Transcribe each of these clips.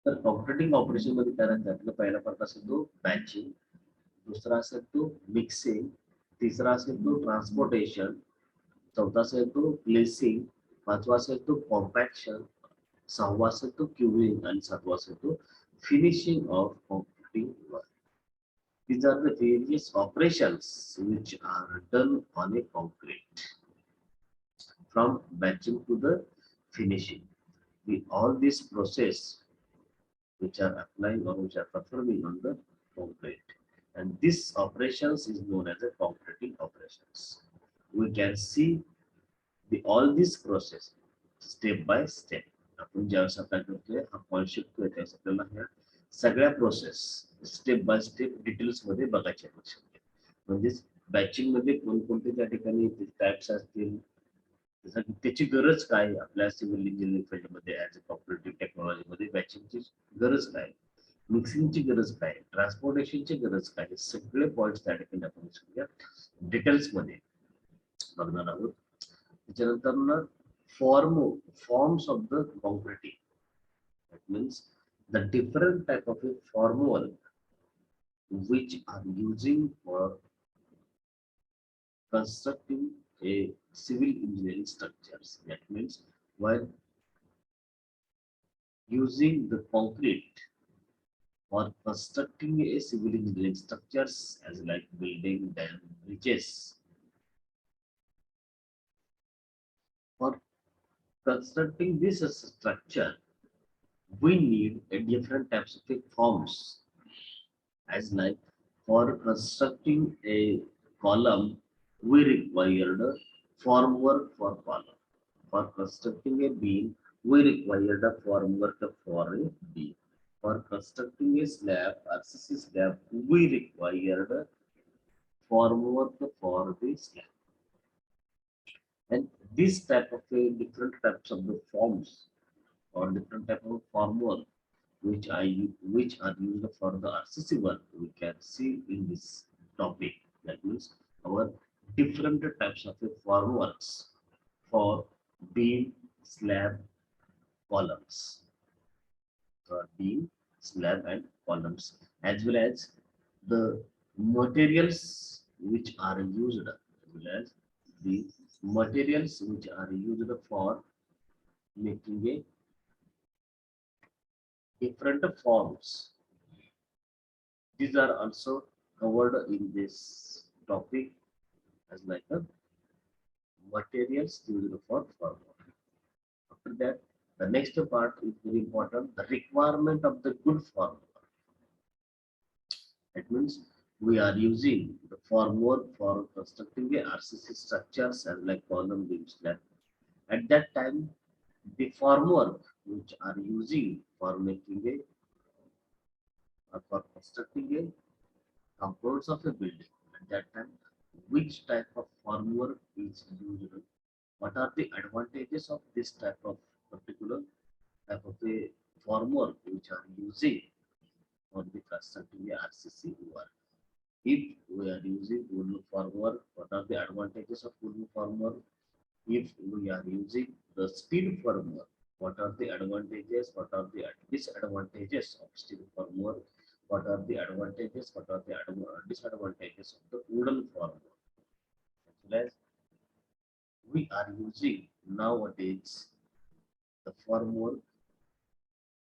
तर computing operation मध्ये काय त्यातला पहिला पार्ट असेल तो बॅचिंग, दुसरा असेल तो मिक्सिंग, तिसरा असेल तो ट्रान्सपोर्टेशन, चौथा असेल तो प्लेसिंग, पाचवा असेल तो कॉम्पॅक्शन, सहावा असेल तो क्युबिंग आणि सातवा असेल तो finishing of computing work. These are the various operations which are done on a concrete from batching to the finishing. All these process which are applying or which are performing on the concrete, and this operations is known as a concreting operations. We can see all this process step by step. आपण ज्यावेळेस apply करतोय हा call शिकतोय त्यावेळेस आपल्याला ह्या सगळ्या process step by step details मध्ये बघायच्या आहेत. म्हणजेच बॅचिंग मध्ये कोणकोणते त्या ठिकाणी टाइप्स असतील, त्याची गरज काय आपल्या सिव्हिल इंजिनिअरिंग फील्डमध्ये ऍज अ कॉपरेटिव्ह टेक्नॉलॉजीमध्ये बॅचिंगची गरज काय, मिक्सिंगची गरज काय, ट्रान्सपोर्टेशनची गरज काय, हे सगळे पॉईंट्स त्या ठिकाणी आपण डिटेल्स मध्ये बघणार आहोत. त्याच्यानंतर forms of the concreting. That means the different type of a formwork which are using for constructing a civil engineering structures. That means while using the concrete for constructing a civil engineering structures as like building, dam, bridges. For constructing this as a structure, we need a different types of forms, as like for constructing a column we required a formwork for column. For constructing a beam we required a formwork for a beam. For constructing a slab RCC slab we required a formwork for the slab. And this type of a different types of the forms or different type of formwork which are used for the RCC work we can see in this topic. That means our different types of formworks for beam, slab, columns, for beam, slab, and columns, as well as the materials which are used, as well as the materials which are used for making a different forms. These are also covered in this topic as like a materials used for formwork. After that, the next part is very important, the requirement of the good formwork. That means we are using the formwork for constructing a RCC structures as like column, beam, slab. At that time, the formwork which are using for making a for constructing a components of a building. At that time, which type of formwork is used? What are the advantages of this type of particular type of a formwork which are using for the constructing a RCC work? If we are using wooden formwork, what are the advantages of wooden formwork? If we are using the steel formwork, what are the advantages? What are the disadvantages of steel formwork? What are the advantages? What are the disadvantages of the wooden formwork? As well as we are using nowadays the formwork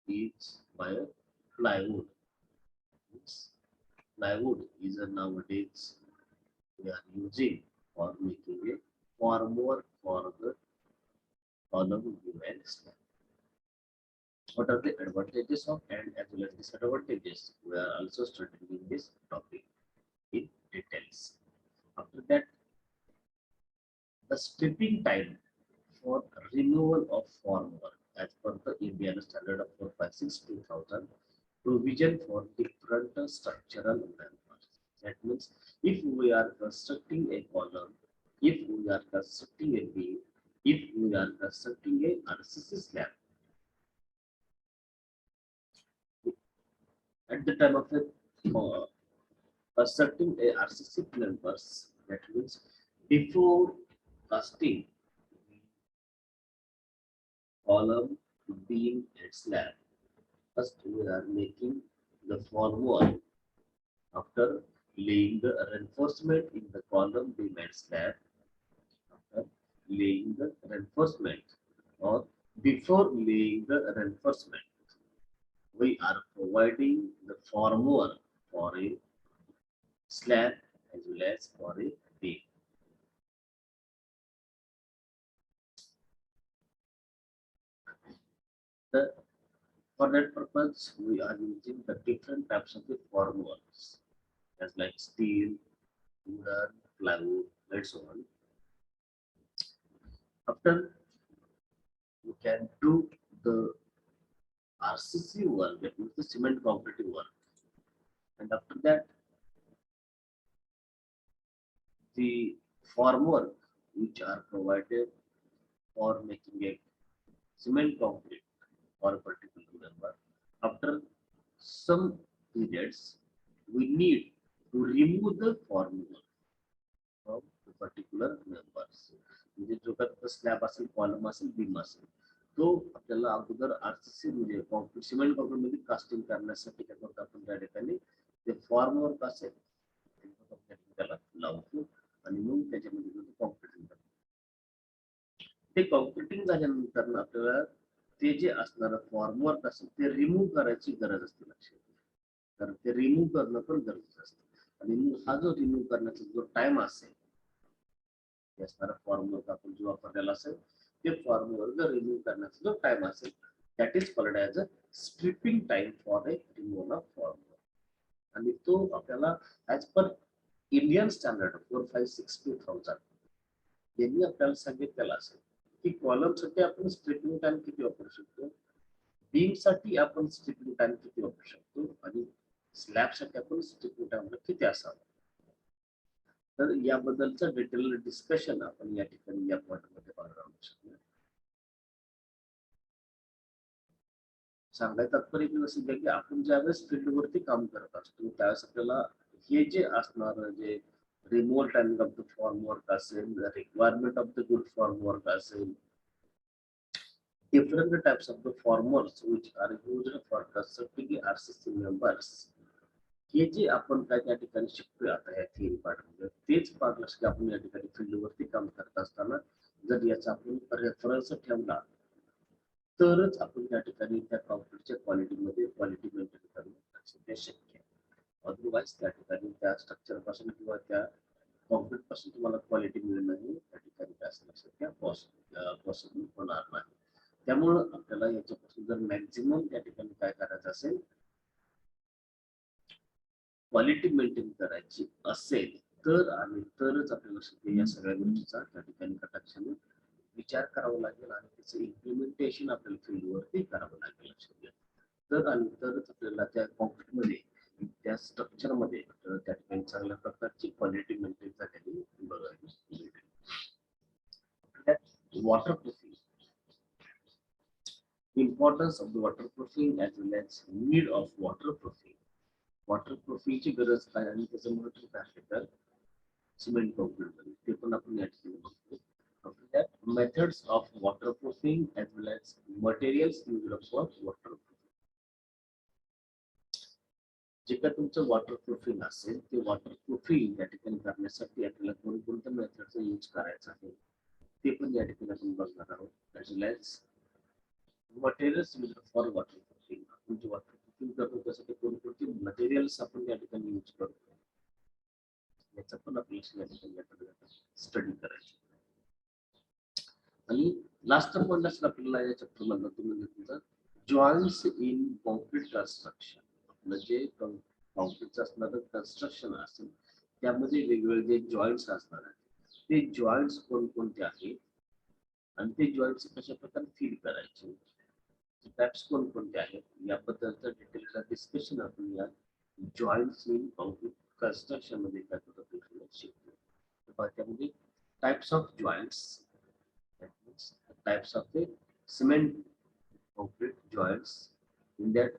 is by plywood. Plywood is a nowadays we are using for making a formwork for the column, beam, and slab. What are the advantages of and as well as disadvantages? We are also studying this topic in details. After that, the stripping time for removal of formwork as per the Indian Standard of 456 2000 provision for different structural members. That means if we are constructing a column, if we are constructing a beam, if we are constructing a RCC slab, at the time of constructing a RCC members, that means before casting column, beam, and slab, First, we are making the formwork after laying the reinforcement in the column beam and slab. After laying the reinforcement or before laying the reinforcement, we are providing the formwork for a slab as well as for a beam. The, for that purpose, we are using the different types of the formworks as like steel, wooden, plywood, and so on. After we can do the RCC work, that means the cement concrete work, and after that the formwork which are provided for making a cement concrete for a particular member. After some periods, we need to remove the formwork from the particular members. म्हणजे जो काही slab असेल, column असेल, beam असेल, तो आपल्याला अगोदर RCC म्हणजे कॉन्क्रीट सिमेंट कॉन्क्रीट मध्ये कास्टिंग करण्यासाठी काय करतो आपण त्या ठिकाणी ते फॉर्मवर्क असेल त्याला लावतो आणि मग त्याच्यामध्ये कॉन्क्रीटिंग करतो. ते कॉन्क्रीटिंग झाल्यानंतर आपल्याला ते जे असणारं फॉर्मवर्क असेल ते रिमूव्ह करायची गरज असते लक्षात. तर ते रिमूव्ह करणं पण गरजेचं असतं आणि हा जो रिमूव्ह करण्याचा जो टाइम असेल असणारा फॉर्मवर्क आपण जो वापरलेला असेल ते फॉर्मवर्क रिमूव्ह करण्याचा जो टाइम असेल that is called as a stripping time for a removal of formwork. आणि तो आपल्याला ॲज पर इंडियन स्टँडर्ड 4562,000 यांनी आपल्याला सांगितलेलं असेल की कॉलम साठी आपण स्ट्रिपिंग टाइम किती वापरू शकतो, बीम साठी आपण स्ट्रिपिंग टाइम किती वापरू शकतो आणि स्लॅब साठी आपण स्ट्रिपिंग टाइम किती असावा. तर याबद्दलचं डिटेल डिस्कशन आपण या ठिकाणी या पॉइंटमध्ये पाहणार आहोत. सांगायचं तात्पर्य असं की आपण ज्यावेळेस फील्डवरती काम करत असतो त्यावेळेस आपल्याला हे जे असणार जे remote timing of the formwork असेल, requirement of the good formwork असेल, different types of the formworks which are used for constructing the RCC members. हे जे आपण काय त्या ठिकाणी शिकतोय आता या थिअरी पार्ट मध्ये तेच पार्ट लक्षात आपण या ठिकाणी फील्डवरती काम करत असताना जर याचा आपण रेफरन्स ठेवला तरच आपण त्या ठिकाणी त्या कॉन्क्रीटच्या क्वालिटीमध्ये क्वालिटी मेंटेन करणं ते शक्य आहे. अदरवाईज त्या ठिकाणी त्या स्ट्रक्चर पासून किंवा त्या कॉन्क्रीट पासून तुम्हाला क्वालिटी मिळणं हे त्या ठिकाणी काय असणं पॉसिबल होणार नाही. त्यामुळं आपल्याला याच्यापासून जर मॅक्झिमम त्या ठिकाणी काय करायचं असेल क्वालिटी मेंटेन करायची असेल तर आणि तरच आपल्याला या सगळ्या गोष्टीचा त्या ठिकाणी कटाक्षाने विचार करावा लागेल आणि त्याचं इम्प्लिमेंटेशन आपल्याला फील्डवरती करावं लागेल लक्षात घ्या. तर आणि तरच आपल्याला त्या कॉन्क्रीटमध्ये त्या स्ट्रक्चरमध्ये त्या ठिकाणी चांगल्या प्रकारची क्वालिटी मेंटेन झालेली बघायला मिळेल. Waterproofing, importance of the waterproofing as well as need of waterproofing. Waterproofing ची गरज काय आणि त्याचं महत्त्व काय आहे तर सिमेंट कॉन्क्रीट मध्ये ते पण आपण या ठिकाणी बघतो. After that, methods of waterproofing as well as materials used for waterproofing. जे काय तुमचं वॉटरप्रूफिंग असेल ते वॉटरप्रूफिंग या ठिकाणी करण्यासाठी आपल्याला कोणकोणत्या मेथडचा यूज करायचा आहे ते पण या ठिकाणी आपण बघणार आहोत. as well as materials used for waterproofing. आपण जे waterproofing करतो त्यासाठी कोणकोणते मटेरियल्स आपण या ठिकाणी यूज करतो याचा पण आपल्याला स्टडी करायचं. आणि लास्ट पॉइंट असेल आपल्याला या चॅप्टर मधला तुम्ही तुमचा जॉइंट्स इन कॉन्क्रीट कन्स्ट्रक्शन. आपलं जे कॉन्क्रीटचं असणारं कन्स्ट्रक्शन असेल त्यामध्ये वेगवेगळे जे जॉइंट्स असणार आहेत ते जॉइंट्स कोणकोणते आहेत आणि ते जॉइंट्स कशा प्रकारे फील करायचे, टाइप्स कोणकोणते आहेत याबद्दलचं डिटेलचं डिस्कशन आपण या जॉइंट्स इन कॉन्क्रीट कन्स्ट्रक्शन मध्ये शिकतो. त्यामध्ये types of joints, types of the cement concrete joints in that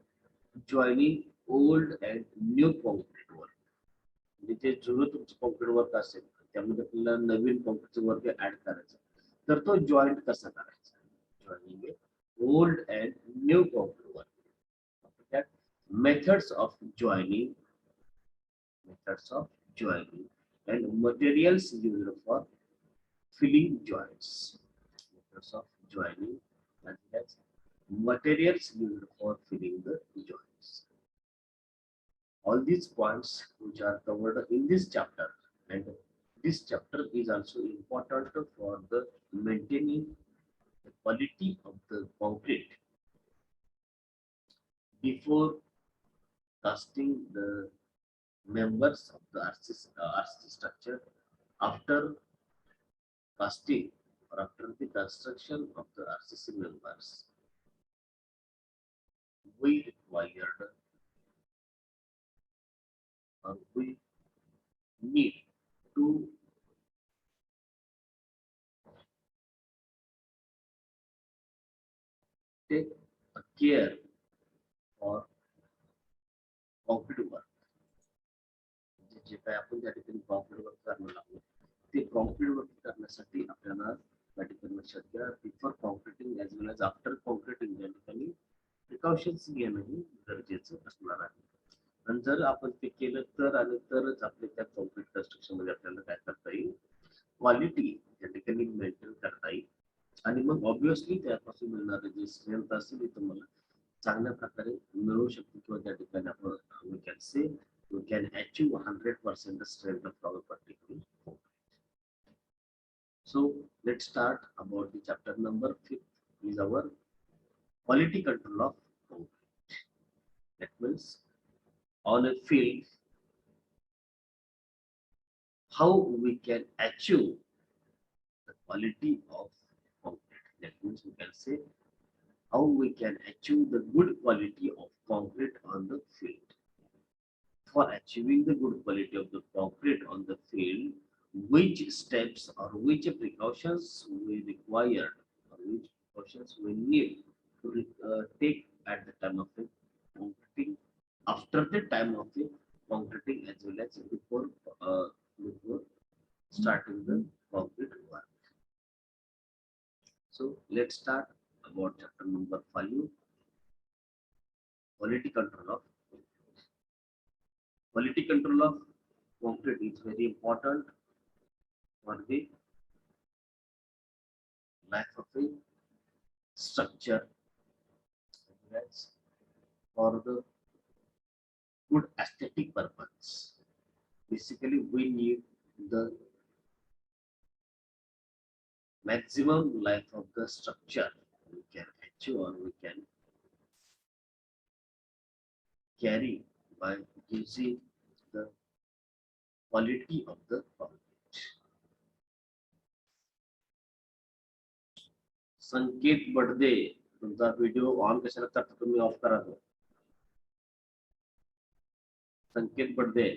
joining old and new concrete work. म्हणजे ते जुनं तुमचं कॉन्क्रीट वर्क असेल त्यामध्ये आपल्याला नवीन कॉन्क्रीटचं वर्क ऍड करायचं तर तो जॉइंट कसा करायचा, joining old and new concrete work. methods of joining, methods of joining, and materials used for filling joints. Methods of joining as well as materials used for filling the joints. All these points which are covered in this chapter, and this chapter is also important for the maintaining the quality of the concrete before casting the members of the RC structure, after casting or after the construction of the RCC members. We required or we need to take a care for concrete work. जे काही आपण त्या ठिकाणी concrete work करायला लागलो ते concrete work करण्यासाठी आपल्याला त्या ठिकाणी लक्षात घ्या before concreting as well as after concreting त्या ठिकाणी प्रिकॉशन्स घेणंही गरजेचं असणार आहे. आणि जर आपण ते केलं तर आणि तरच आपल्या त्या कॉन्क्रीट कन्स्ट्रक्शन मध्ये आपल्याला काय करता येईल, क्वालिटी त्या ठिकाणी मेंटेन करता येईल. आणि मग ऑब्विसली त्यापासून मिळणारे जे स्ट्रेंथ असेल ते तुम्हाला चांगल्या प्रकारे मिळू शकते किंवा त्या ठिकाणी आपण we can say we can achieve 100% the strength of our particular concrete. So let's start about the chapter number 5 is our quality control of concrete. That means on a field how we can achieve the quality of concrete. That means we can say how we can achieve the good quality of concrete on the field. For achieving the good quality of the concrete on the field, which steps or which precautions we require or which precautions we need to take at the time of the concreting, after the time of the concreting, as well as before starting the concrete work. So let's start about chapter number 5, quality control of concrete. Quality control of concrete is very important for the life of a structure, as well as for the good aesthetic purpose. Basically, we need the maximum life of the structure we can achieve or we can carry by using the quality of the concrete. संकेत बडदे, तुमचा video on कशाला करता तुम्ही of करा तो. संकेत बडदे